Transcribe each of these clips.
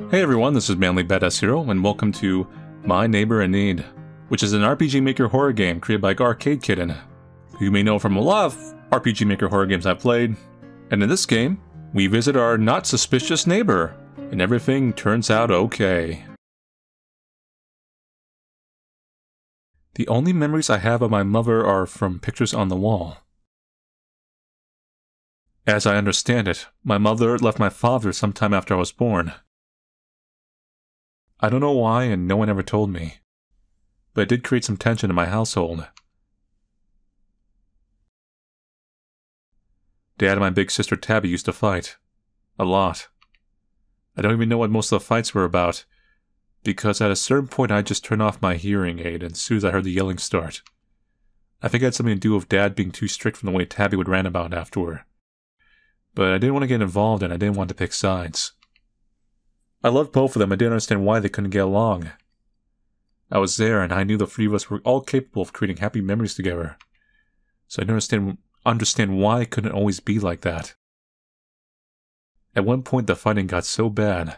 Hey everyone, this is Manly Badass Hero, and welcome to My Neighbor in Need, which is an RPG Maker horror game created by ArcadeKitten, who you may know from a lot of RPG Maker horror games I've played. And in this game, we visit our not suspicious neighbor, and everything turns out okay. The only memories I have of my mother are from pictures on the wall. As I understand it, my mother left my father sometime after I was born. I don't know why, and no one ever told me, but it did create some tension in my household. Dad and my big sister Tabby used to fight. A lot. I don't even know what most of the fights were about, because at a certain point I just turned off my hearing aid as soon as I heard the yelling start. I think it had something to do with Dad being too strict from the way Tabby would rant about afterward. But I didn't want to get involved and I didn't want to pick sides. I loved both of them. I didn't understand why they couldn't get along. I was there and I knew the three of us were all capable of creating happy memories together. So I didn't understand why it couldn't always be like that. At one point the fighting got so bad.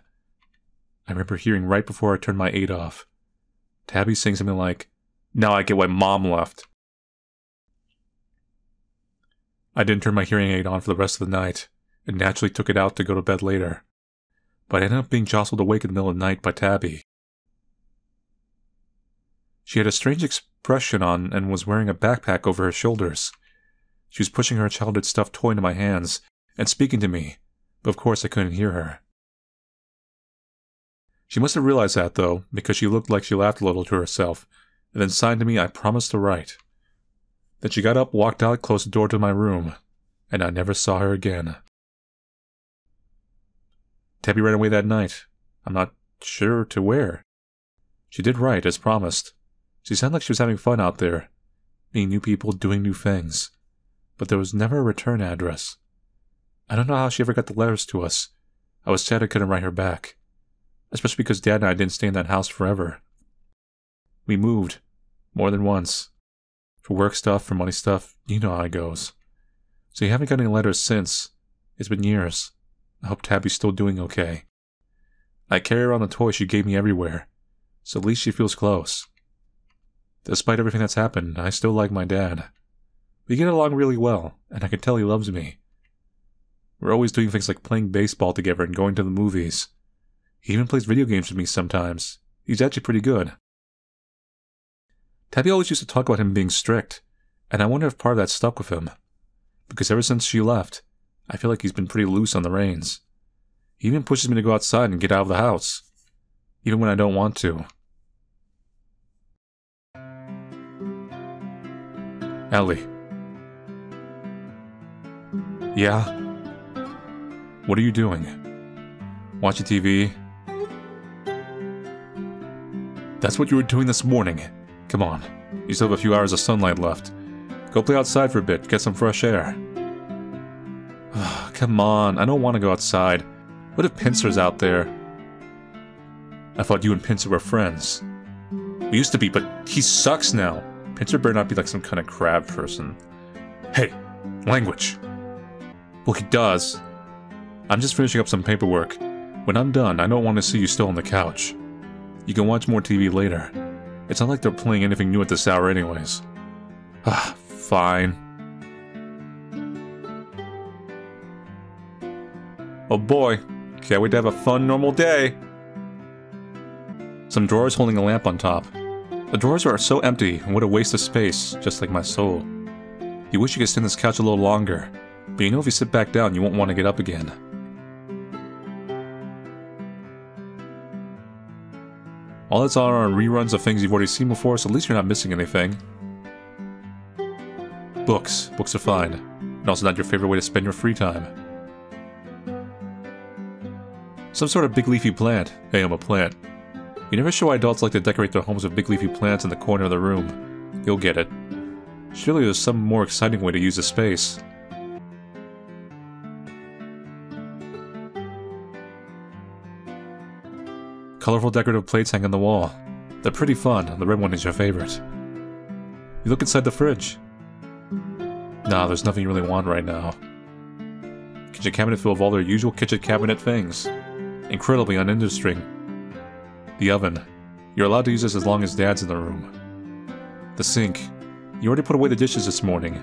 I remember hearing right before I turned my aid off, Tabby saying something like, "Now I get why Mom left." I didn't turn my hearing aid on for the rest of the night, and naturally took it out to go to bed later. But I ended up being jostled awake in the middle of the night by Tabby. She had a strange expression on and was wearing a backpack over her shoulders. She was pushing her childhood stuffed toy into my hands and speaking to me, but of course I couldn't hear her. She must have realized that, though, because she looked like she laughed a little to herself, and then signed to me I promised to write. Then she got up, walked out, closed the door to my room, and I never saw her again. Tabby ran away that night. I'm not sure to where. She did write, as promised. She sounded like she was having fun out there, meeting new people, doing new things. But there was never a return address. I don't know how she ever got the letters to us. I was sad I couldn't write her back. Especially because Dad and I didn't stay in that house forever. We moved. More than once. For work stuff, for money stuff, you know how it goes. So you haven't got any letters since. It's been years. I hope Tabby's still doing okay. I carry around the toys she gave me everywhere, so at least she feels close. Despite everything that's happened, I still like my dad. We get along really well, and I can tell he loves me. We're always doing things like playing baseball together and going to the movies. He even plays video games with me sometimes. He's actually pretty good. Tabby always used to talk about him being strict, and I wonder if part of that stuck with him. Because ever since she left, I feel like he's been pretty loose on the reins. He even pushes me to go outside and get out of the house, even when I don't want to. Ellie. Yeah? What are you doing? Watching TV? That's what you were doing this morning. Come on, you still have a few hours of sunlight left. Go play outside for a bit, get some fresh air. Come on, I don't want to go outside. What if Pincer's out there? I thought you and Pincer were friends. We used to be, but he sucks now. Pincer better not be like some kind of crab person. Hey, language. Well, he does. I'm just finishing up some paperwork. When I'm done, I don't want to see you still on the couch. You can watch more TV later. It's not like they're playing anything new at this hour anyways. Fine. Oh boy, can't wait to have a fun, normal day. Some drawers holding a lamp on top. The drawers are so empty, and what a waste of space, just like my soul. You wish you could sit on this couch a little longer, but you know if you sit back down, you won't want to get up again. All that's on are reruns of things you've already seen before, so at least you're not missing anything. Books. Books are fine. And also not your favorite way to spend your free time. Some sort of big leafy plant. Hey, I'm a plant. You never show why adults like to decorate their homes with big leafy plants in the corner of the room. You'll get it. Surely there's some more exciting way to use the space. Colorful decorative plates hang on the wall. They're pretty fun. The red one is your favorite. You look inside the fridge. Nah, there's nothing you really want right now. Kitchen cabinet full of all their usual kitchen cabinet things. Incredibly uninteresting. The oven. You're allowed to use this as long as Dad's in the room. The sink. You already put away the dishes this morning.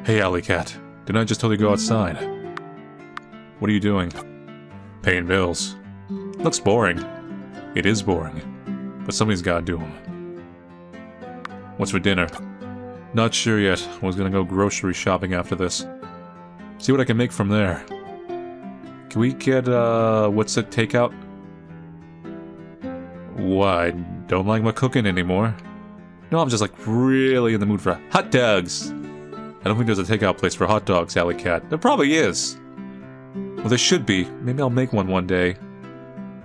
Hey, Alley Cat. Didn't I just tell you to go outside? What are you doing? Paying bills. Looks boring. It is boring. But somebody's gotta do them. What's for dinner? Not sure yet. I was gonna go grocery shopping after this. See what I can make from there. Can we get, what's it, takeout? Why, don't like my cooking anymore. No, I'm just like really in the mood for hot dogs. I don't think there's a takeout place for hot dogs, Alley Cat. There probably is. Well, there should be. Maybe I'll make one day.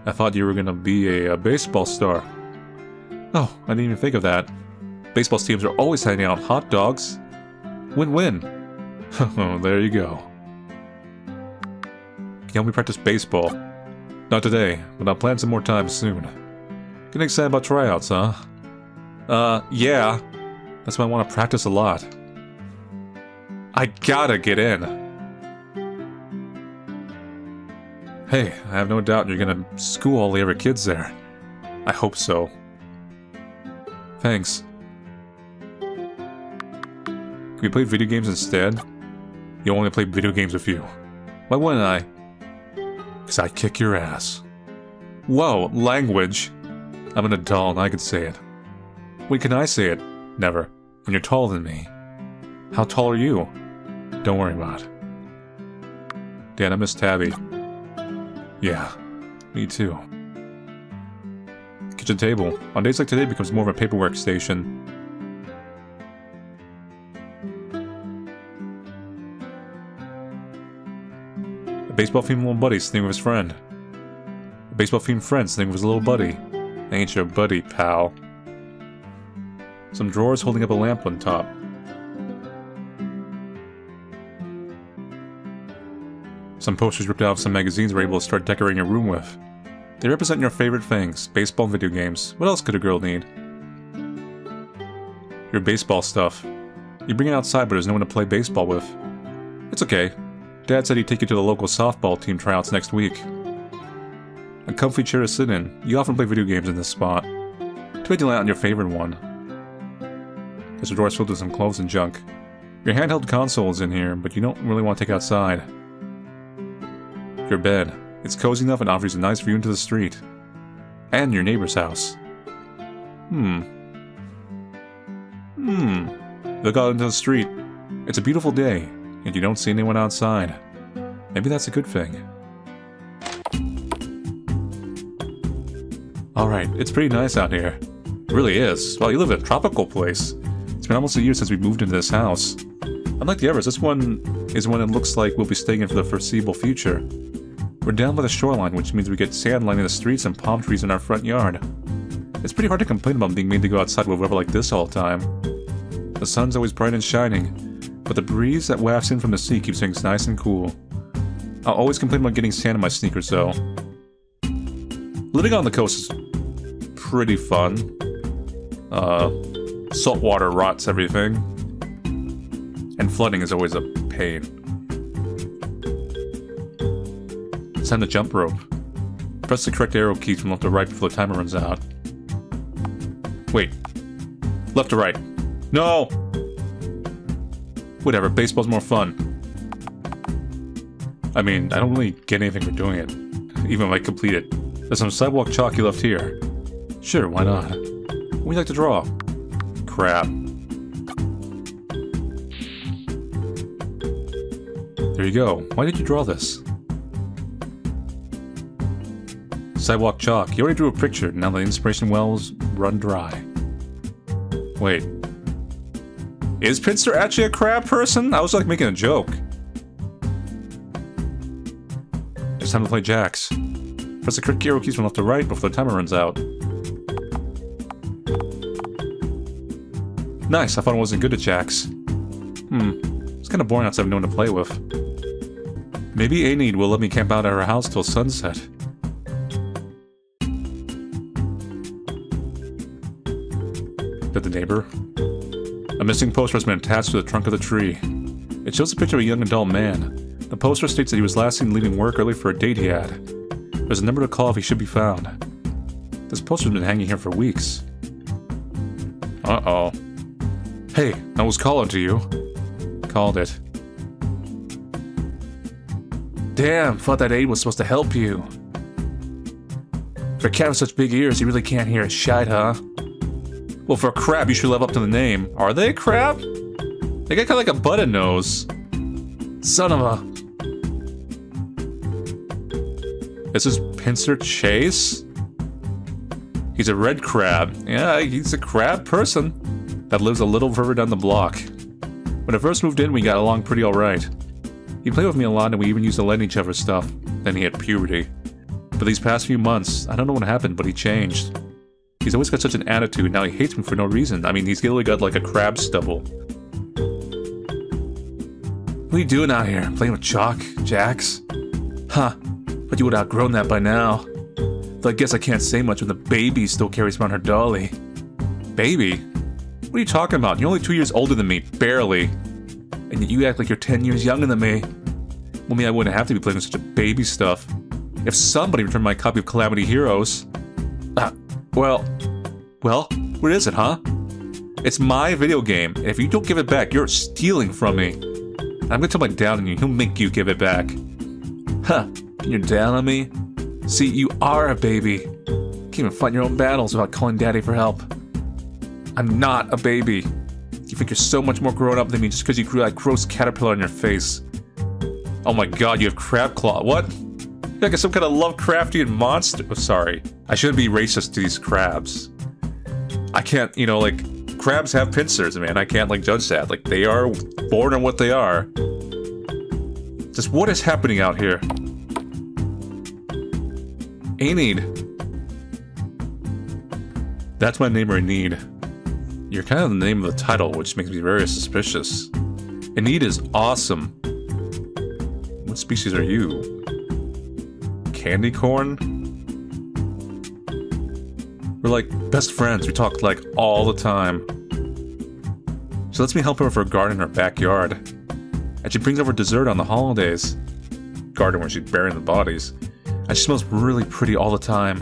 I thought you were gonna be a baseball star. Oh, I didn't even think of that. Baseball teams are always handing out hot dogs. Win-win. Oh, there you go. Can you help me practice baseball? Not today, but I'll plan some more time soon. Getting excited about tryouts, huh? Yeah. That's why I want to practice a lot. I gotta get in. Hey, I have no doubt you're gonna school all the other kids there. I hope so. Thanks. Can we play video games instead? You only play video games with you. Why wouldn't I? Because I kick your ass. Whoa, language. I'm an adult and I can say it. When can I say it? Never. When you're taller than me. How tall are you? Don't worry about it. Dad, I miss Tabby. Yeah, me too. Kitchen table. On days like today it becomes more of a paperwork station. A baseball-themed little buddy sitting with his friend. A baseball-themed friend sitting with his little buddy. Ain't your buddy, pal. Some drawers holding up a lamp on top. Some posters ripped out of some magazines we're able to start decorating your room with. They represent your favorite things, baseball and video games. What else could a girl need? Your baseball stuff. You bring it outside but there's no one to play baseball with. It's okay. Dad said he'd take you to the local softball team tryouts next week. A comfy chair to sit in. You often play video games in this spot. Too bad you land on your favorite one. There's a drawer filled with some clothes and junk. Your handheld console is in here, but you don't really want to take outside. Your bed. It's cozy enough and offers a nice view into the street. And your neighbor's house. Look out into the street. It's a beautiful day, and you don't see anyone outside. Maybe that's a good thing. Alright, it's pretty nice out here. It really is. Well, you live in a tropical place. It's been almost a year since we moved into this house. Unlike the others, this one is one it looks like we'll be staying in for the foreseeable future. We're down by the shoreline, which means we get sand lining the streets and palm trees in our front yard. It's pretty hard to complain about being made to go outside with weather like this all the time. The sun's always bright and shining, but the breeze that wafts in from the sea keeps things nice and cool. I'll always complain about getting sand in my sneakers though. Living on the coast is pretty fun. Salt water rots everything. And flooding is always a pain. It's time to jump rope. Press the correct arrow keys from left to right before the timer runs out. Wait. Left to right. No! Whatever, baseball's more fun. I mean, I don't really get anything for doing it. Even if I complete it. There's some sidewalk chalk you left here. Sure, why not? What would you like to draw? Crap. There you go. Why did you draw this? Sidewalk chalk. You already drew a picture. Now the inspiration wells run dry. Wait. Is Pinster actually a crab person? I was like making a joke. It's time to play jacks. Press the correct arrow keys from left to right before the timer runs out. Nice, I thought I wasn't good at jacks. It's kinda boring outside of no one to play with. Maybe Enide will let me camp out at her house till sunset. Did the neighbor? A missing poster has been attached to the trunk of the tree. It shows a picture of a young adult man. The poster states that he was last seen leaving work early for a date he had. There's a number to call if he should be found. This poster's been hanging here for weeks. Uh-oh. Hey, I was calling to you. Called it. Damn, thought that aid was supposed to help you. For a cat with such big ears, he really can't hear a shite, huh? Well, for a crab, you should live up to the name. Are they a crab? They got kind of like a button nose. Son of a... This is Pincer Chase? He's a red crab. Yeah, he's a crab person that lives a little further down the block. When I first moved in, we got along pretty alright. He played with me a lot and we even used to lend each other stuff. Then he hit puberty. But these past few months, I don't know what happened, but he changed. He's always got such an attitude, now he hates me for no reason. I mean, he's literally got like a crab stubble. What are you doing out here? Playing with chalk, Jax? Huh, but you would have outgrown that by now. Though I guess I can't say much when the baby still carries around her dolly. Baby? What are you talking about? You're only 2 years older than me, barely. And yet you act like you're 10 years younger than me. Well, me, I wouldn't have to be playing with such a baby stuff. If somebody returned my copy of Calamity Heroes... Well, what is it, huh? It's my video game, and if you don't give it back, you're stealing from me. I'm gonna tell my dad on you, he'll make you give it back. Huh, you're down on me? See, you are a baby. Can't even fight your own battles without calling daddy for help. I'm not a baby. You think you're so much more grown up than me just because you grew that gross caterpillar on your face. Oh my god, you have crab claw. What? You're like some kind of Lovecraftian monster. Oh, sorry. I shouldn't be racist to these crabs. I can't, you know, like, crabs have pincers, man. I can't, like, judge that. Like, they are born on what they are. Just what is happening out here? Enide. That's my neighbor Enide. You're kind of the name of the title, which makes me very suspicious. Enide is awesome. What species are you? Candy corn? We're like best friends. We talk like all the time. She lets me help her with her garden in her backyard. And she brings over dessert on the holidays. Garden where she's burying the bodies. And she smells really pretty all the time.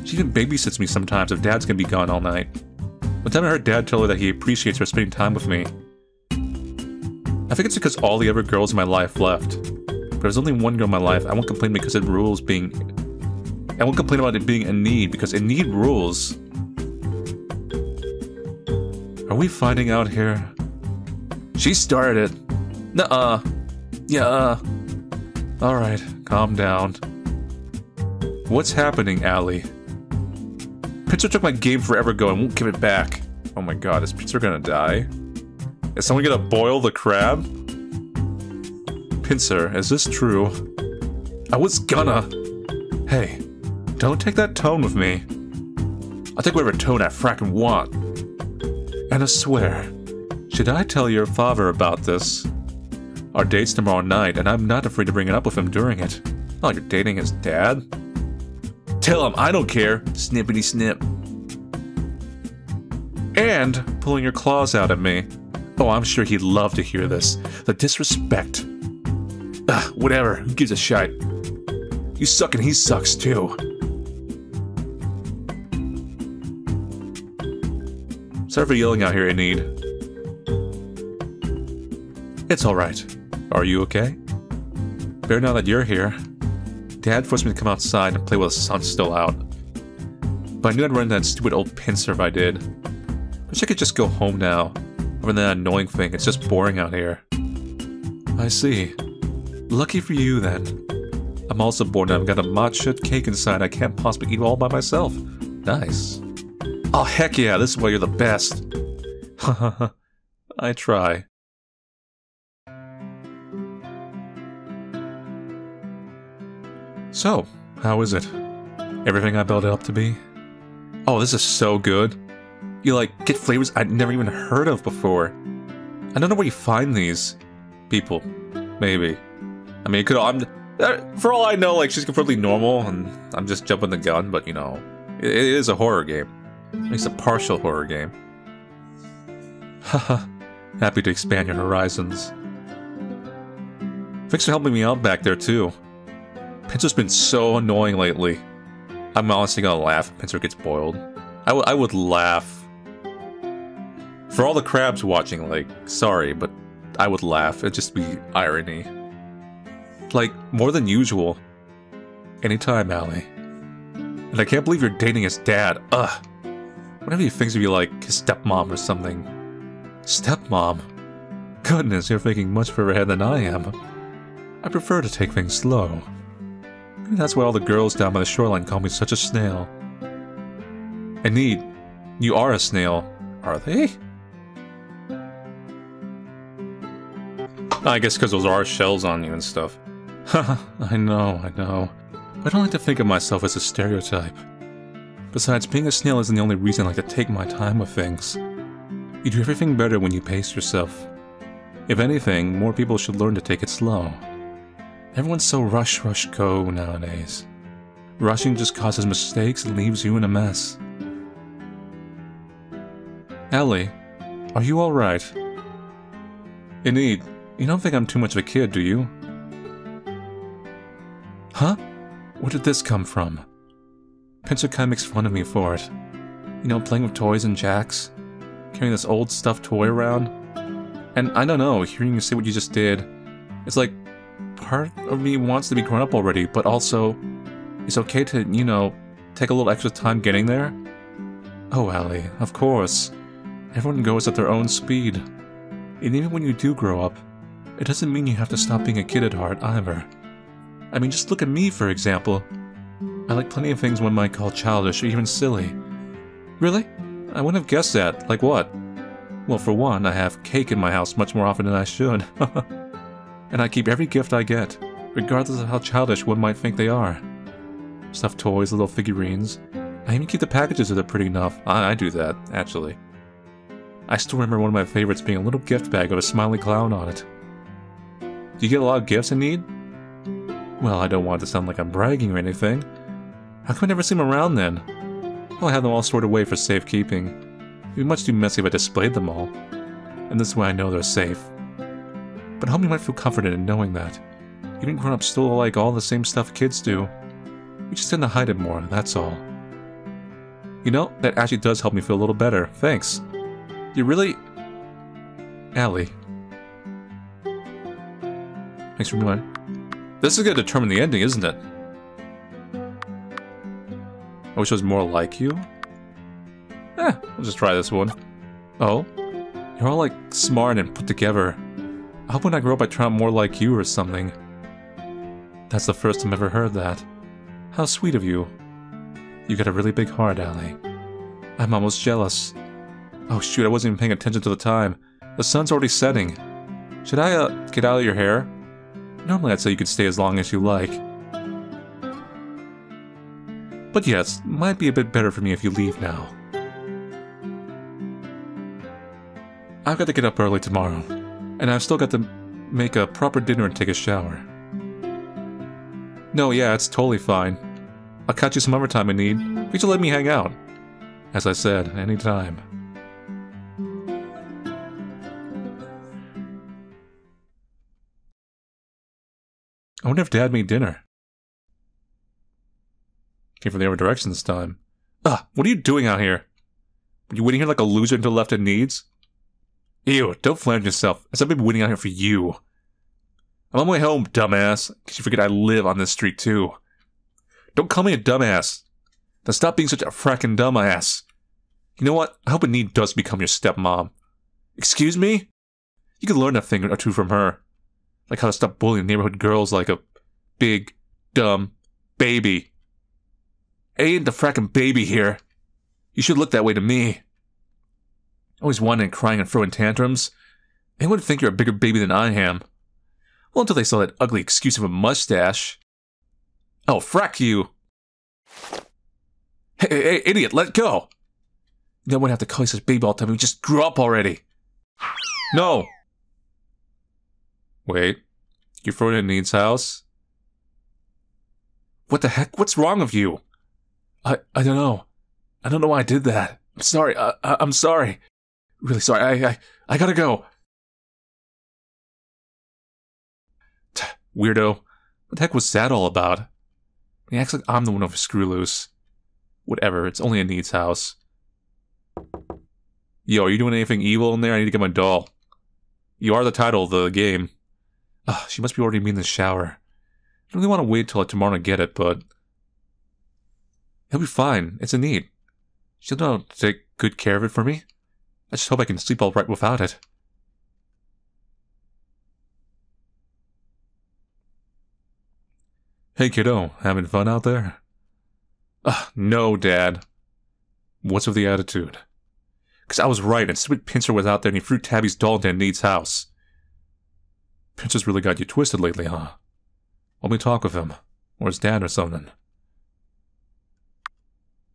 She even babysits me sometimes if Dad's gonna be gone all night. One time I heard Dad tell her that he appreciates her spending time with me. I think it's because all the other girls in my life left. But if there's only one girl in my life, I won't complain because it rules being... I won't complain about it being Enide, because Enide rules. Are we fighting out here? She started it. Nuh-uh. Yeah. Alright, calm down. What's happening, Allie? Pincer took my game forever ago and won't give it back. Oh my god, is Pincer gonna die? Is someone gonna boil the crab? Pincer, is this true? I was gonna... Hey, don't take that tone with me. I'll take whatever tone I frackin' want. And I swear, should I tell your father about this? Our date's tomorrow night, and I'm not afraid to bring it up with him during it. Oh, you're dating his dad? Tell him I don't care, snippity snip. And pulling your claws out at me. Oh, I'm sure he'd love to hear this. The disrespect. Ugh, whatever, who gives a shite? You suck and he sucks too. Sorry for yelling out here, Enide. It's alright. Are you okay? Better now that you're here. Dad forced me to come outside and play while the sun's still out. But I knew I'd run into that stupid old Pincer if I did. Wish I could just go home now. Other than that annoying thing, it's just boring out here. I see. Lucky for you, then. I'm also bored and I've got a matcha cake inside I can't possibly eat all by myself. Nice. Oh, heck yeah, this is why you're the best. Hahaha. I try. So, how is it? Everything I built it up to be? Oh, this is so good. You, like, get flavors I'd never even heard of before. I don't know where you find these people. Maybe. I mean, it could... for all I know, like, she's completely normal, and I'm just jumping the gun, but, you know, it is a horror game. At least a partial horror game. Haha. Happy to expand your horizons. Thanks for helping me out back there, too. Pincer's been so annoying lately. I'm honestly gonna laugh if Pincer gets boiled. I would laugh. For all the crabs watching, like, sorry, but I would laugh. It'd just be irony. Like, more than usual. Anytime, Allie. And I can't believe you're dating his dad. Ugh. Whenever he thinks of you like his stepmom or something. Stepmom? Goodness, you're thinking much further ahead than I am. I prefer to take things slow. Maybe that's why all the girls down by the shoreline call me such a snail. Enide, you are a snail, are they? I guess because those are shells on you and stuff. Haha, I know. I don't like to think of myself as a stereotype. Besides, being a snail isn't the only reason I like to take my time with things. You do everything better when you pace yourself. If anything, more people should learn to take it slow. Everyone's so rush, go nowadays. Rushing just causes mistakes and leaves you in a mess. Ellie, are you alright? Enide, you don't think I'm too much of a kid, do you? Huh? Where did this come from? Pincer kinda makes fun of me for it. You know, playing with toys and jacks, carrying this old stuffed toy around. And I don't know, hearing you say what you just did, it's like, part of me wants to be grown up already, but also, it's okay to, you know, take a little extra time getting there? Oh, Allie, of course. Everyone goes at their own speed. And even when you do grow up, it doesn't mean you have to stop being a kid at heart, either. I mean, just look at me, for example. I like plenty of things one might call childish or even silly. Really? I wouldn't have guessed that. Like what? Well, for one, I have cake in my house much more often than I should. And I keep every gift I get, regardless of how childish one might think they are. Stuffed toys, little figurines. I even keep the packages if they're pretty enough. I do that, actually. I still remember one of my favorites being a little gift bag with a smiley clown on it. Do you get a lot of gifts, Enide? Well, I don't want it to sound like I'm bragging or anything. How come I never see them around then? Well, I have them all stored away for safekeeping. It'd be much too messy if I displayed them all. And this way I know they're safe. But I hope you might feel comforted in knowing that. Even grown-ups still like all the same stuff kids do. We just tend to hide it more, that's all. You know, that actually does help me feel a little better. Thanks. You really... Allie. Thanks for reminding. This is gonna determine the ending, isn't it? I wish I was more like you. We'll just try this one. Oh? You're all like smart and put together. I hope when I grow up I turn out more like you or something. That's the first time I've ever heard that. How sweet of you. You got a really big heart, Allie. I'm almost jealous. Oh shoot, I wasn't even paying attention to the time. The sun's already setting. Should I, get out of your hair? Normally I'd say you could stay as long as you like. But yes, might be a bit better for me if you leave now. I've got to get up early tomorrow, and I've still got to make a proper dinner and take a shower. No, yeah, it's totally fine. I'll catch you some other time, Enide. You should let me hang out. As I said, anytime. I wonder if Dad made dinner. Came from the other direction this time. What are you doing out here? Are you waiting here like a loser until left in needs? Ew, don't flatter yourself, as I've been waiting out here for you. I'm on my way home, dumbass, because you forget I live on this street too. Don't call me a dumbass. Now stop being such a frackin' dumbass. You know what? I hope Enide does become your stepmom. Excuse me? You could learn a thing or two from her. Like how to stop bullying neighborhood girls like a big, dumb baby. I ain't the frackin' baby here. You should look that way to me. Always whining and crying and throwing tantrums. Anyone would think you're a bigger baby than I am. Well, until they saw that ugly excuse of a mustache. Oh, frack you! Hey, idiot, let go! You don't want to have to call you such baby all the time. We just grew up already. No! Wait, you throwing it in Enide's house? What the heck? What's wrong with you? I don't know. I don't know why I did that. I'm sorry. I'm sorry. Really sorry. I gotta go. Weirdo. What the heck was that all about? He acts like I'm the one with a screw loose. Whatever, it's only Enide's house. Yo, are you doing anything evil in there? I need to get my doll. You are the title of the game. Ugh, she must be already in the shower. I really want to wait till tomorrow to get it, but... He'll be fine. It's Enide. She'll know how to take good care of it for me. I just hope I can sleep all right without it. Hey kiddo, having fun out there? No, Dad. What's with the attitude? Because I was right, and stupid Pincer was out there and he threw Tabby's doll into Enide's house. Pincer's really got you twisted lately, huh? Let me talk with him. Or his dad or something.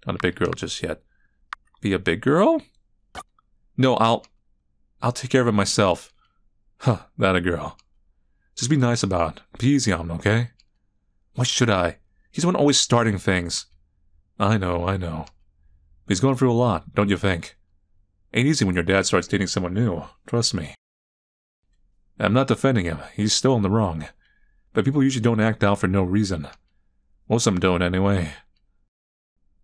Not a big girl just yet. Be a big girl? No, I'll take care of it myself. Huh, that a girl. Just be nice about it. Be easy on him, okay? Why should I? He's the one always starting things. I know. But he's going through a lot, don't you think? Ain't easy when your dad starts dating someone new, trust me. I'm not defending him, he's still in the wrong. But people usually don't act out for no reason. Most of them don't anyway.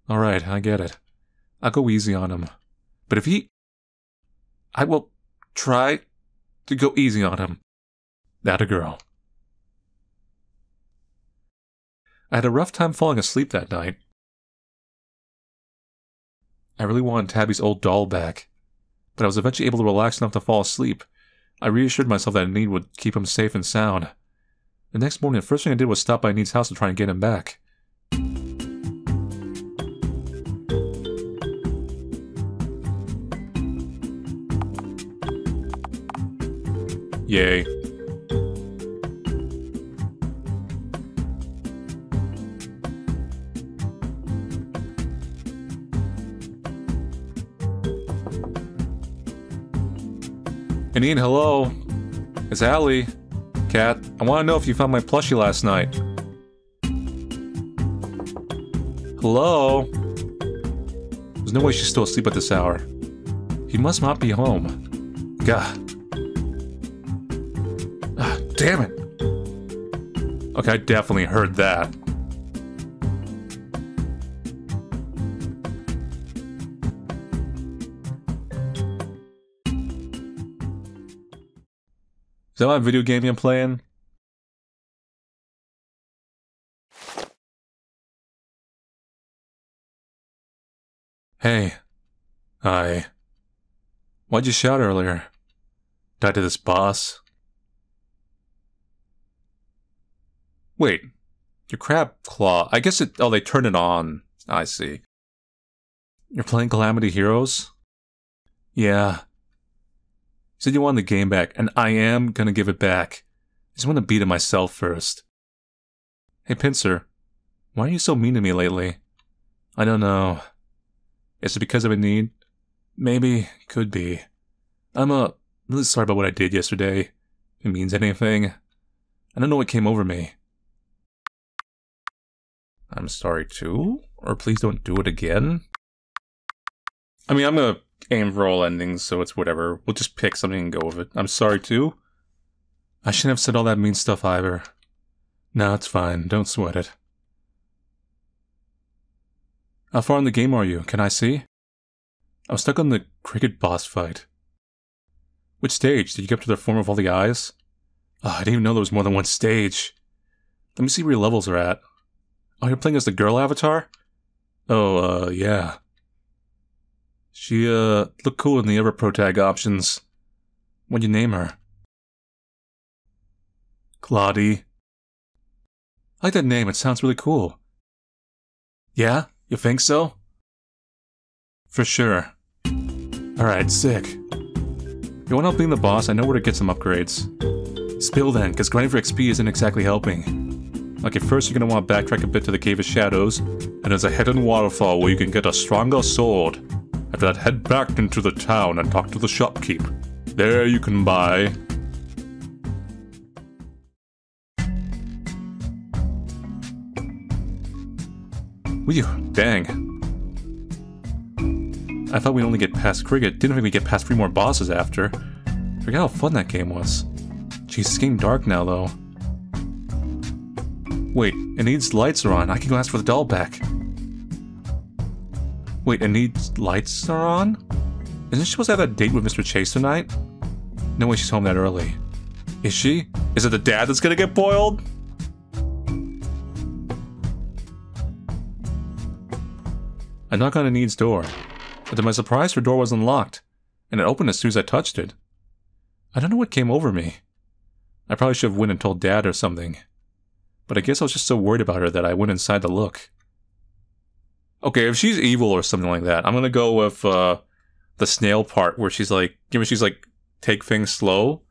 Alright, I get it. I'll go easy on him. But if he... I will try to go easy on him. That a girl. I had a rough time falling asleep that night. I really wanted Tabby's old doll back, but I was eventually able to relax enough to fall asleep. I reassured myself that Enide would keep him safe and sound. The next morning, the first thing I did was stop by Enide's house to try and get him back. Yay. Enide, hello. It's Allie. Cat, I want to know if you found my plushie last night. Hello? There's no way she's still asleep at this hour. He must not be home. Gah. Ah, damn it. Okay, I definitely heard that. Is that my video game I'm playing? Hey. Hi. Why'd you shout earlier? Died to this boss? Wait. Your crab claw. I guess it... Oh, they turned it on. I see. You're playing Calamity Heroes? Yeah. You said you wanted the game back, and I am gonna give it back. I just want to beat it myself first. Hey, Pincer. Why are you so mean to me lately? I don't know. Is it because of Enide? Maybe. Could be. I'm really sorry about what I did yesterday. If it means anything. I don't know what came over me. I'm sorry too? Or please don't do it again? I mean, I'm gonna aim for all endings, so it's whatever. We'll just pick something and go with it. I'm sorry too? I shouldn't have said all that mean stuff either. No, it's fine. Don't sweat it. How far in the game are you? Can I see? I'm stuck on the cricket boss fight. Which stage? Did you get up to the form of all the eyes? Oh, I didn't even know there was more than one stage. Let me see where your levels are at. Oh, you're playing as the girl avatar? Oh, yeah. She, looked cool in the other protag options. What'd you name her? Claudie. I like that name, it sounds really cool. Yeah? You think so? For sure. Alright, sick. You want help being the boss? I know where to get some upgrades. Spill then, because grinding for XP isn't exactly helping. Okay, first you're gonna want to backtrack a bit to the Cave of Shadows, and there's a hidden waterfall where you can get a stronger sword. After that, head back into the town and talk to the shopkeep. There you can buy... Whew, dang. I thought we'd only get past Cricket, didn't think we'd get past 3 more bosses after. Forget how fun that game was. Jeez, it's getting dark now, though. Wait, Enide's lights are on. I can go ask for the doll back. Wait, Enide's lights are on? Isn't she supposed to have that date with Mr. Chase tonight? No way she's home that early. Is she? Is it the dad that's gonna get boiled? I knock on Enide's door, but to my surprise her door wasn't locked, and it opened as soon as I touched it. I don't know what came over me. I probably should have went and told Dad or something, but I guess I was just so worried about her that I went inside to look. Okay, if she's evil or something like that, I'm gonna go with the snail part where she's like, take things slow.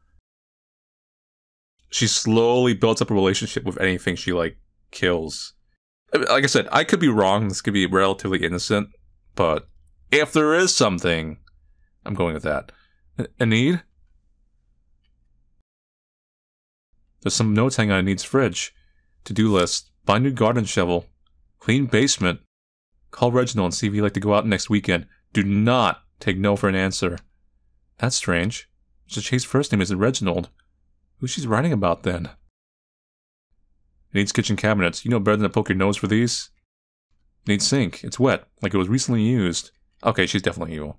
She slowly builds up a relationship with anything she, kills. Like I said, I could be wrong, this could be relatively innocent, but if there is something, I'm going with that. Enide? There's some notes hanging on Enide's fridge. To-do list, buy new garden shovel, clean basement, call Reginald and see if he'd like to go out next weekend. Do not take no for an answer. That's strange. Mr. Chase's first name isn't Reginald. Who's she's writing about then? Enide's kitchen cabinets. You know better than to poke your nose for these. Enide's sink. It's wet, like it was recently used. Okay, she's definitely evil.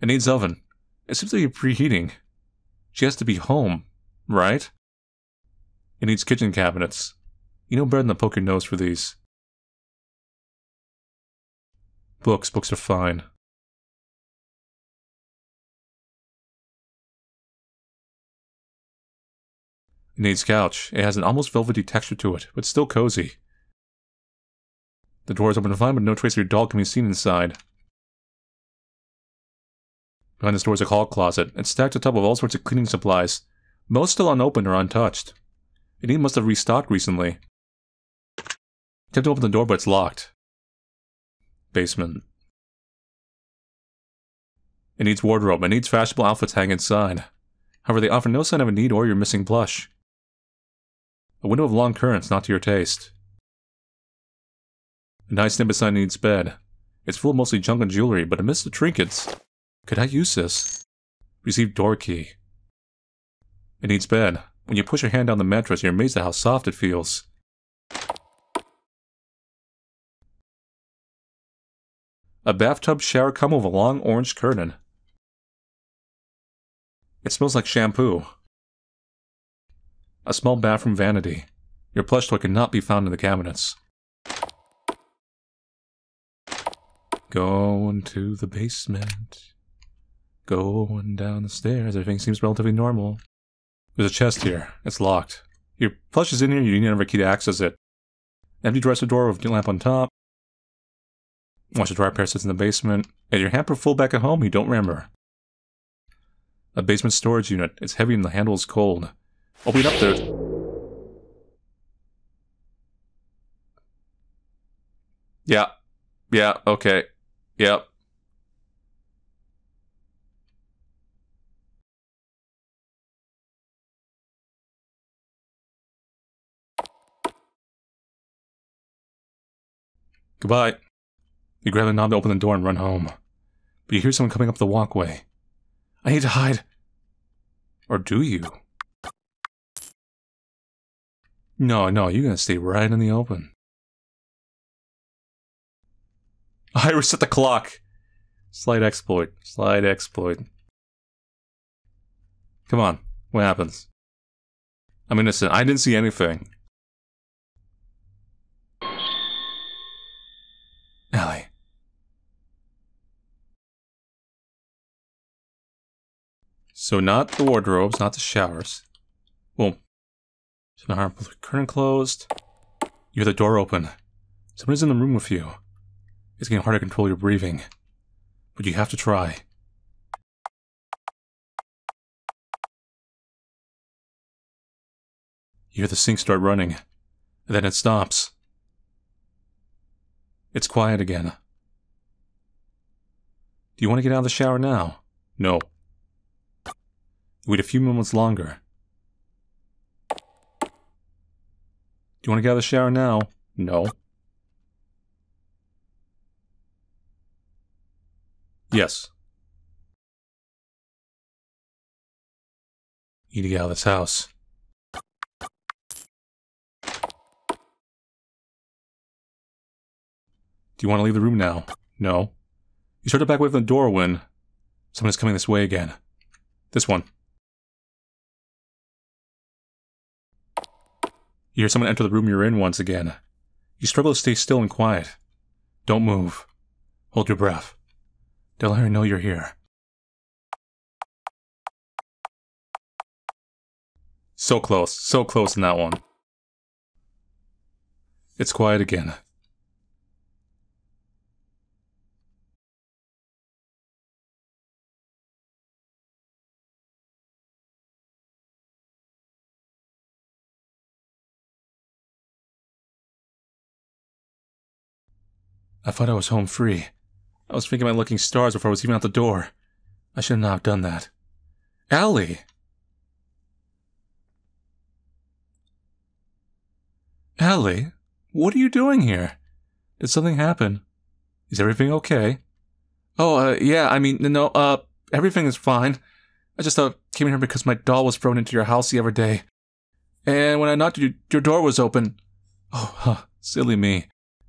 Enide's oven. It seems to be preheating. She has to be home, right? Enide's kitchen cabinets. You know better than to poke your nose for these. Books. Books are fine. Enide's couch. It has an almost velvety texture to it, but still cozy. The door is open fine, but no trace of your doll can be seen inside. Behind this door is a hall closet. It's stacked atop of all sorts of cleaning supplies. Most still unopened or untouched. Enide must have restocked recently. Attempt to open the door, but it's locked. Basement. Enide's wardrobe. Enide's fashionable outfits hang inside. However, they offer no sign of Enide or your missing plush. A window of long curtains, not to your taste. A nightstand beside Enide's bed. It's full of mostly junk and jewelry, but amidst the trinkets... Could I use this? Receive door key. Enide's bed. When you push your hand down the mattress, you're amazed at how soft it feels. A bathtub shower coming with a long orange curtain. It smells like shampoo. A small bathroom vanity. Your plush toy cannot be found in the cabinets. Going to the basement. Going down the stairs. Everything seems relatively normal. There's a chest here. It's locked. Your plush is in here, you need another key to access it. Empty dresser door with a lamp on top. Washer dryer pair sits in the basement. Is your hamper full back at home? You don't remember. A basement storage unit. It's heavy and the handle is cold. Open it up there. Yeah. Yeah, okay. Yep. Goodbye. You grab the knob to open the door and run home. But you hear someone coming up the walkway. I need to hide. Or do you? No, you're gonna stay right in the open. I reset the clock. Slight exploit. Slight exploit. Come on. What happens? I'm innocent. I didn't see anything. Ellie. So not the wardrobes, not the showers. Well, so the harmful curtain closed. You hear the door open. Someone's in the room with you. It's getting harder to control your breathing. But you have to try. You hear the sink start running. And then it stops. It's quiet again. Do you want to get out of the shower now? No. You wait a few moments longer. Do you want to get out of the shower now? No. Yes. You need to get out of this house. Do you want to leave the room now? No. You started back away from the door when... Someone is coming this way again. This one. You hear someone enter the room you're in once again. You struggle to stay still and quiet. Don't move. Hold your breath. They'll let her know you're here. So close in that one. It's quiet again. I thought I was home free. I was thinking about looking stars before I was even out the door. I should not have done that. Allie! Allie? What are you doing here? Did something happen? Is everything okay? Oh, yeah, I mean, no, everything is fine. I just, came in here because my doll was thrown into your house the other day. And when I knocked, your door was open. Oh, silly me.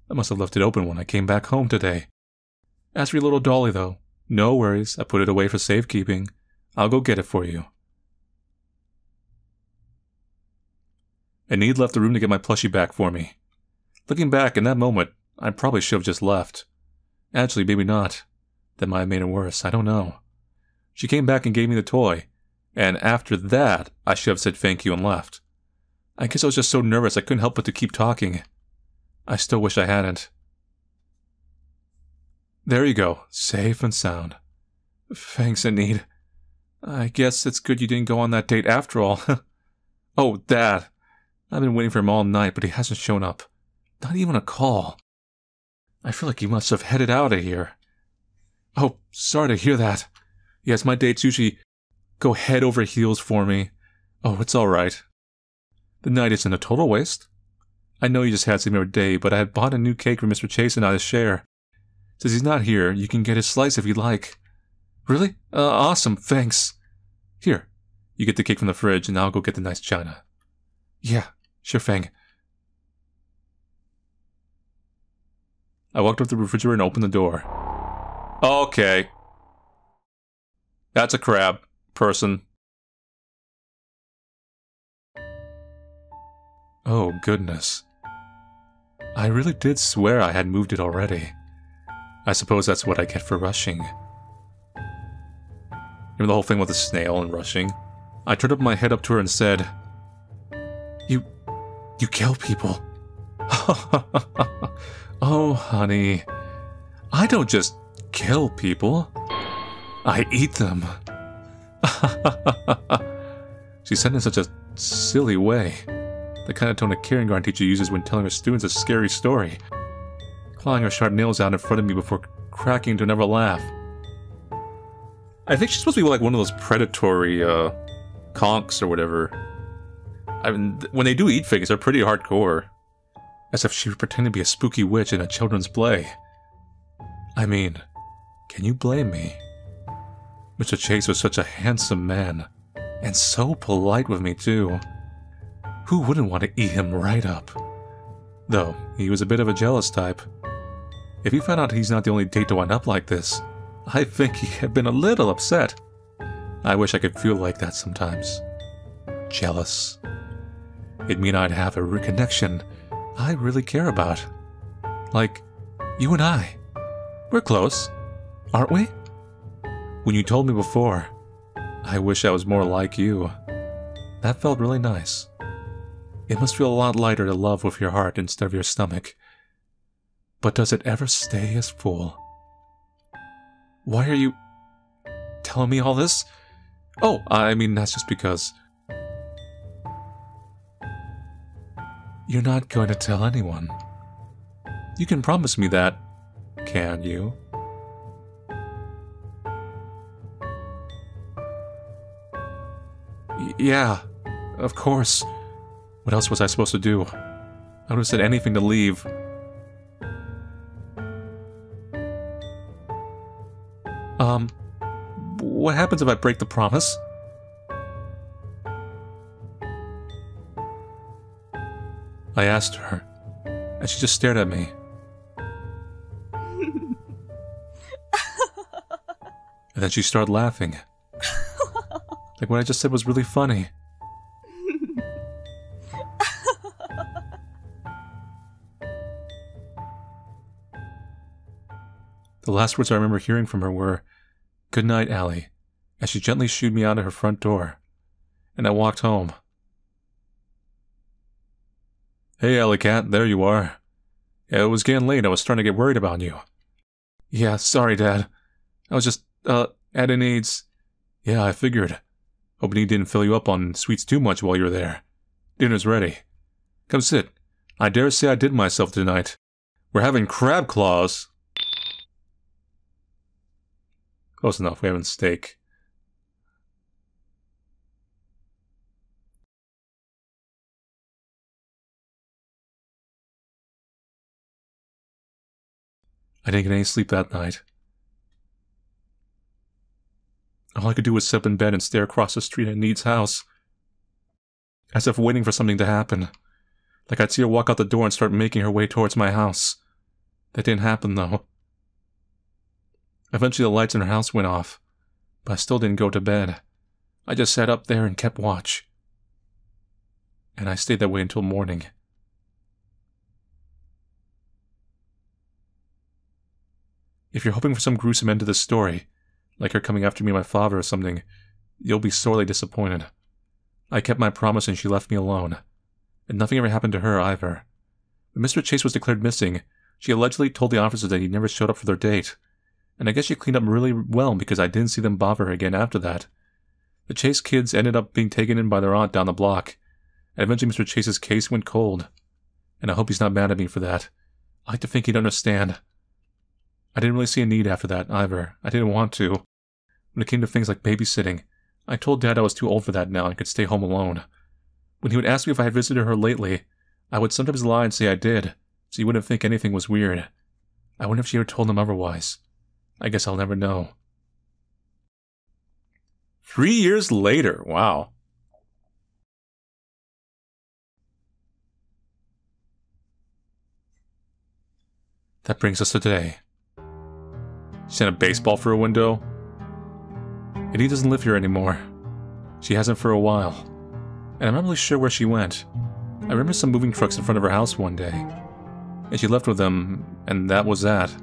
I must have left it open when I came back home today. As for your little dolly, though, no worries. I put it away for safekeeping. I'll go get it for you. Enide left the room to get my plushie back for me. Looking back, in that moment, I probably should have just left. Actually, maybe not. That might have made it worse. I don't know. She came back and gave me the toy, and after that, I should have said thank you and left. I guess I was just so nervous I couldn't help but to keep talking. I still wish I hadn't. There you go, safe and sound. Thanks, Enide. I guess it's good you didn't go on that date after all. Oh, Dad. I've been waiting for him all night, but he hasn't shown up. Not even a call. I feel like he must have headed out of here. Oh, sorry to hear that. Yes, my dates usually go head over heels for me. Oh, it's alright. The night isn't a total waste. I know you just had some other day, but I had bought a new cake for Mr. Chase and I to share. Since he's not here, you can get his slice if you'd like. Really? Awesome, thanks. Here, you get the cake from the fridge and I'll go get the nice china. Yeah, sure thing. I walked up to the refrigerator and opened the door. Okay. That's a crab. Person. Oh, goodness. I really did swear I had moved it already. I suppose that's what I get for rushing. Remember the whole thing with the snail and rushing? I turned up my head up to her and said, You kill people. Oh, honey. I don't just kill people. I eat them. She said it in such a silly way. The kind of tone a kindergarten teacher uses when telling her students a scary story. Clawing her sharp nails out in front of me before cracking into another laugh. I think she's supposed to be like one of those predatory, conks or whatever. I mean, when they do eat things, they're pretty hardcore. As if she would pretend to be a spooky witch in a children's play. I mean, can you blame me? Mr. Chase was such a handsome man. And so polite with me, too. Who wouldn't want to eat him right up? Though, he was a bit of a jealous type. If he found out he's not the only date to wind up like this, I think he had been a little upset. I wish I could feel like that sometimes. Jealous. It'd mean I'd have a connection I really care about. Like, you and I. We're close, aren't we? When you told me before, I wish I was more like you. That felt really nice. It must feel a lot lighter to love with your heart instead of your stomach. But does it ever stay as full? Why are you telling me all this? Oh, I mean, that's just because... You're not going to tell anyone. You can promise me that, can you? Yeah, of course. What else was I supposed to do? I would have said anything to leave. What happens if I break the promise? I asked her, and she just stared at me. And then she started laughing. Like what I just said was really funny. The last words I remember hearing from her were, "Good night, Allie," as she gently shooed me out of her front door. And I walked home. "Hey, Alley Cat, there you are. Yeah, it was getting late. I was starting to get worried about you." "Yeah, sorry, Dad. I was just, adding needs." "Yeah, I figured. Hoping he didn't fill you up on sweets too much while you were there. Dinner's ready. Come sit. I dare say I did myself tonight. We're having crab claws." Close enough, we're having steak. I didn't get any sleep that night. All I could do was sit up in bed and stare across the street at Need's house, as if waiting for something to happen. Like I'd see her walk out the door and start making her way towards my house. That didn't happen, though. Eventually the lights in her house went off, but I still didn't go to bed. I just sat up there and kept watch. And I stayed that way until morning. If you're hoping for some gruesome end to this story, like her coming after me and my father or something, you'll be sorely disappointed. I kept my promise and she left me alone. And nothing ever happened to her either. When Mr. Chase was declared missing, she allegedly told the officers that he never showed up for their date. And I guess she cleaned up really well because I didn't see them bother her again after that. The Chase kids ended up being taken in by their aunt down the block. And eventually Mr. Chase's case went cold. And I hope he's not mad at me for that. I like to think he'd understand. I didn't really see a need after that, either. I didn't want to. When it came to things like babysitting, I told Dad I was too old for that now and could stay home alone. When he would ask me if I had visited her lately, I would sometimes lie and say I did, so he wouldn't think anything was weird. I wonder if she ever told him otherwise. I guess I'll never know. 3 years later, wow. That brings us to today. She sent a baseball through a window. And he doesn't live here anymore. She hasn't for a while. And I'm not really sure where she went. I remember some moving trucks in front of her house one day. And she left with them, and that was that.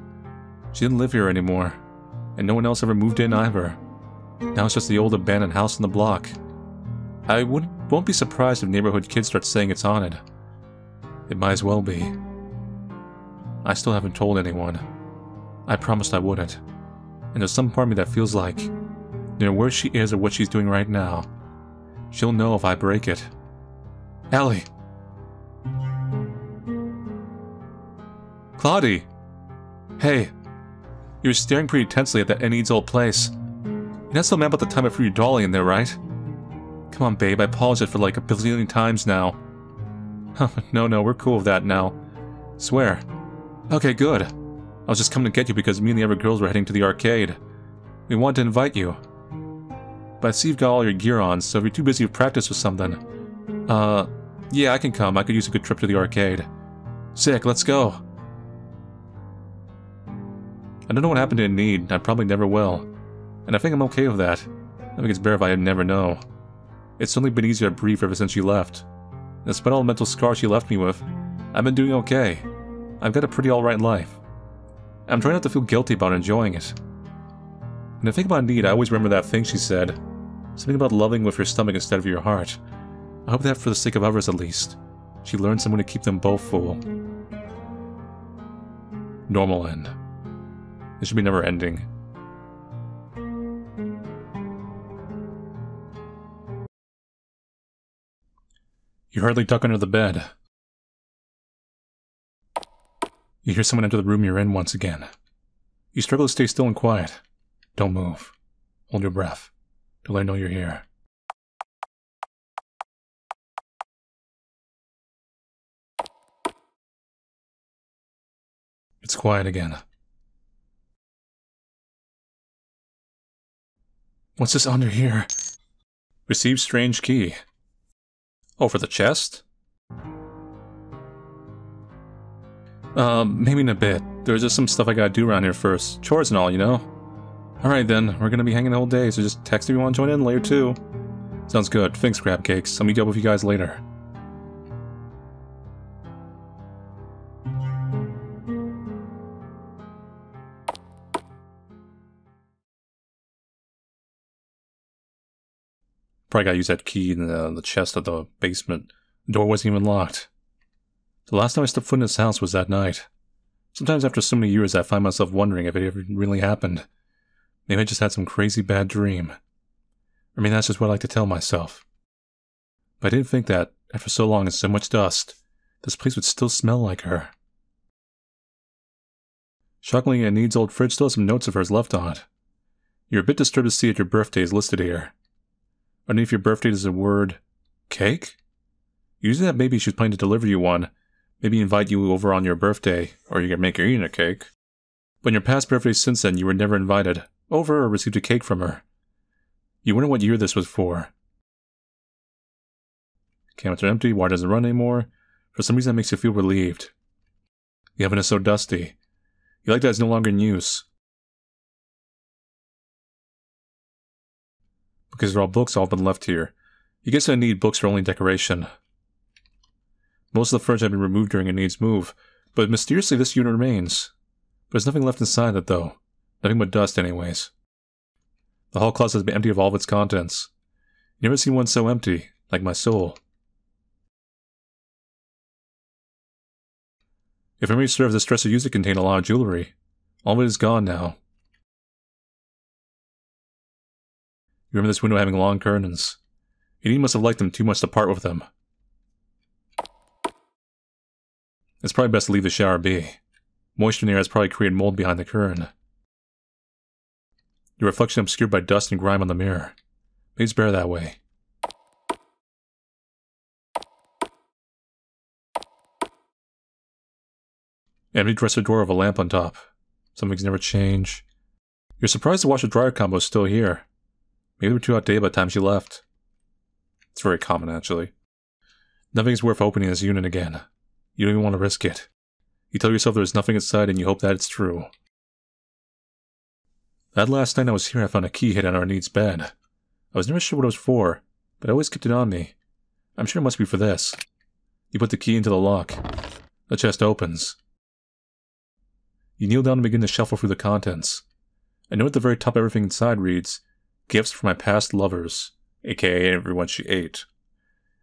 She didn't live here anymore. And no one else ever moved in either. Now it's just the old abandoned house on the block. I won't be surprised if neighborhood kids start saying it's haunted. It might as well be. I still haven't told anyone. I promised I wouldn't. And there's some part of me that feels like, no matter where she is or what she's doing right now, she'll know if I break it. Allie! Claudie! Hey! You were staring pretty tensely at that Enide's old place. You're not so mad about the time I threw your dolly in there, right? Come on, babe, I apologized for like a bazillion times now. No, we're cool with that now. Swear. Okay, good. I was just coming to get you because me and the other girls were heading to the arcade. We wanted to invite you. But I see you've got all your gear on, so if you're too busy with practice or something... yeah, I can come. I could use a good trip to the arcade. Sick, let's go. I don't know what happened to Enide. I probably never will. And I think I'm okay with that. I think it's better if I never know. It's certainly been easier to breathe ever since she left. And despite all the mental scars she left me with, I've been doing okay. I've got a pretty alright life. I'm trying not to feel guilty about enjoying it. When I think about Enide, I always remember that thing she said. Something about loving with your stomach instead of your heart. I hope that for the sake of others at least, she learned someone to keep them both full. Normal end. It should be never ending. You hurriedly duck under the bed. You hear someone enter the room you're in once again. You struggle to stay still and quiet. Don't move. Hold your breath. Till I know you're here. It's quiet again. What's this under here? Receive strange key. Oh, for the chest? Maybe in a bit. There's just some stuff I gotta do around here first. Chores and all, you know? Alright then, we're gonna be hanging the whole day, so just text if you want to join in later too. Sounds good. Thanks, Crab Cakes. I'll meet up with you guys later. Probably gotta use that key in the chest of the basement. The door wasn't even locked. The last time I stepped foot in this house was that night. Sometimes after so many years I find myself wondering if it ever really happened. Maybe I just had some crazy bad dream. I mean, that's just what I like to tell myself. But I didn't think that, after so long and so much dust, this place would still smell like her. Shockingly, Enide's old fridge still has some notes of hers left on it. You're a bit disturbed to see that your birthday is listed here. Underneath your birthday is the word cake? Usually that maybe she's planning to deliver you one, maybe invite you over on your birthday, or you can make her eating a cake. But in your past birthdays since then, you were never invited over or received a cake from her. You wonder what year this was for. Cabinets are empty, water doesn't run anymore. For some reason that makes you feel relieved. The oven is so dusty. You like that it's no longer in use. Because they're all books all been left here. You guess I need books for only decoration. Most of the furniture had been removed during Enide's move, but mysteriously this unit remains. There's nothing left inside it though. Nothing but dust anyways. The hall closet has been empty of all of its contents. You never seen one so empty, like my soul. If memory serves, this dresser used to contain a lot of jewelry. All of it is gone now. You remember this window having long curtains. Enide must have liked them too much to part with them. It's probably best to leave the shower be. Moisture in the air has probably created mold behind the curtain. Your reflection obscured by dust and grime on the mirror. Maybe it's better that way. Empty dresser drawer with a lamp on top. Some things never change. You're surprised the washer-dryer combo is still here. Maybe they were too outdated by the time she left. It's very common, actually. Nothing's worth opening this unit again. You don't even want to risk it. You tell yourself there's nothing inside and you hope that it's true. That last night I was here I found a key hidden on Enide's bed. I was never sure what it was for, but I always kept it on me. I'm sure it must be for this. You put the key into the lock. The chest opens. You kneel down and begin to shuffle through the contents. I know at the very top everything inside reads, "Gifts for my past lovers," aka everyone she ate.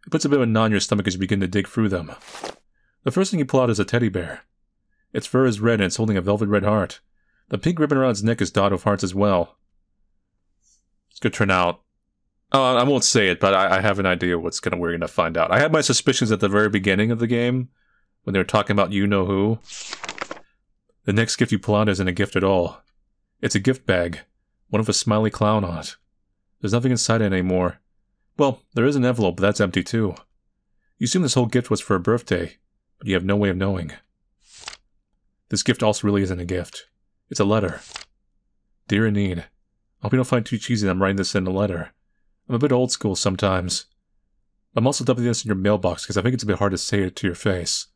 It puts a bit of a knot in your stomach as you begin to dig through them. The first thing you pull out is a teddy bear. Its fur is red and it's holding a velvet red heart. The pink ribbon around its neck is dotted with hearts as well. It's gonna turn out... Oh, I won't say it, but I have an idea we're gonna find out. I had my suspicions at the very beginning of the game, when they were talking about you-know-who. The next gift you pull out isn't a gift at all. It's a gift bag, one with a smiley clown on it. There's nothing inside it anymore. Well, there is an envelope, but that's empty too. You assume this whole gift was for a birthday, but you have no way of knowing. This gift also really isn't a gift. It's a letter. Dear Enide, I hope you don't find it too cheesy that I'm writing this in a letter. I'm a bit old school sometimes. I'm also dumping this in your mailbox because I think it's a bit hard to say it to your face.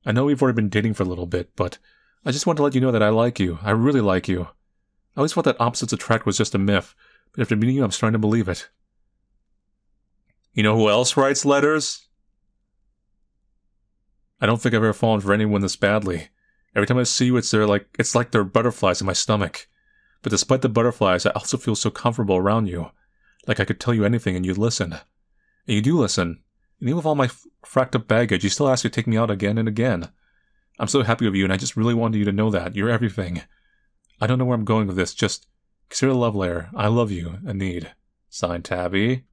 I know we've already been dating for a little bit, but I just want to let you know that I like you. I really like you. I always thought that opposites attract was just a myth, but after meeting you, I'm starting to believe it. You know who else writes letters? I don't think I've ever fallen for anyone this badly. Every time I see you, it's like there are butterflies in my stomach. But despite the butterflies, I also feel so comfortable around you. Like I could tell you anything and you'd listen. And you do listen. And even with all my fracked up baggage, you still ask to take me out again and again. I'm so happy with you, and I just really wanted you to know that. You're everything. I don't know where I'm going with this, just consider the love layer. I love you, Enide. Signed, Tabby.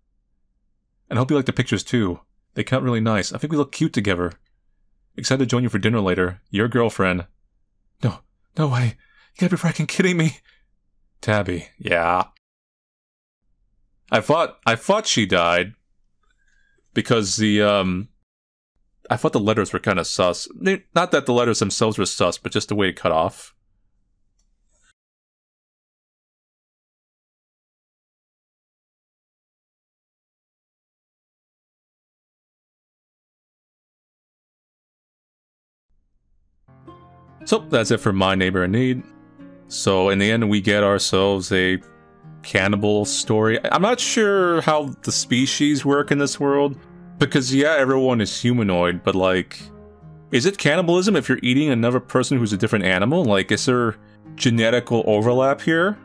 And I hope you like the pictures too. They come out really nice. I think we look cute together. Excited to join you for dinner later. Your girlfriend. No way. You gotta be freaking kidding me. Tabby. Yeah. I thought she died. Because I thought the letters were kind of sus. Not that the letters themselves were sus, but just the way it cut off. So that's it for My Neighbor in Need. So in the end, we get ourselves a cannibal story. I'm not sure how the species work in this world, because yeah, everyone is humanoid, but like, is it cannibalism if you're eating another person who's a different animal? Like, is there genetical overlap here?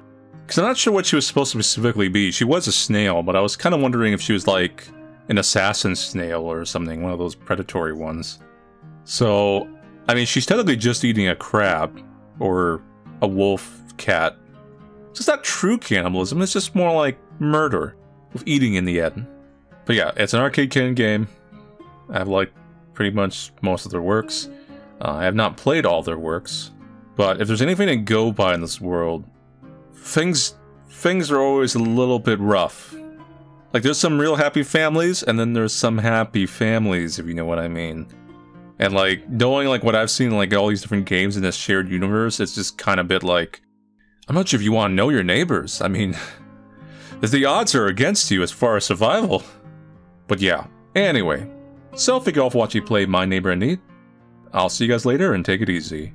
Because I'm not sure what she was supposed to specifically be. She was a snail, but I was kind of wondering if she was like an assassin snail or something, one of those predatory ones. So, I mean, she's technically just eating a crab, or a wolf cat. So it's not true cannibalism, it's just more like murder, with eating in the end. But yeah, it's an ArcadeKitten game. I have liked pretty much most of their works. I have not played all their works, but if there's anything to go by in this world, things are always a little bit rough. Like, there's some real happy families, and then there's some happy families, if you know what I mean. And like, knowing like what I've seen in like all these different games in this shared universe, it's just kind of a bit like, I'm not sure if you want to know your neighbors. I mean, the odds are against you as far as survival. But yeah, anyway. So thank you all for watching me play My Neighbor in Need. I'll see you guys later and take it easy.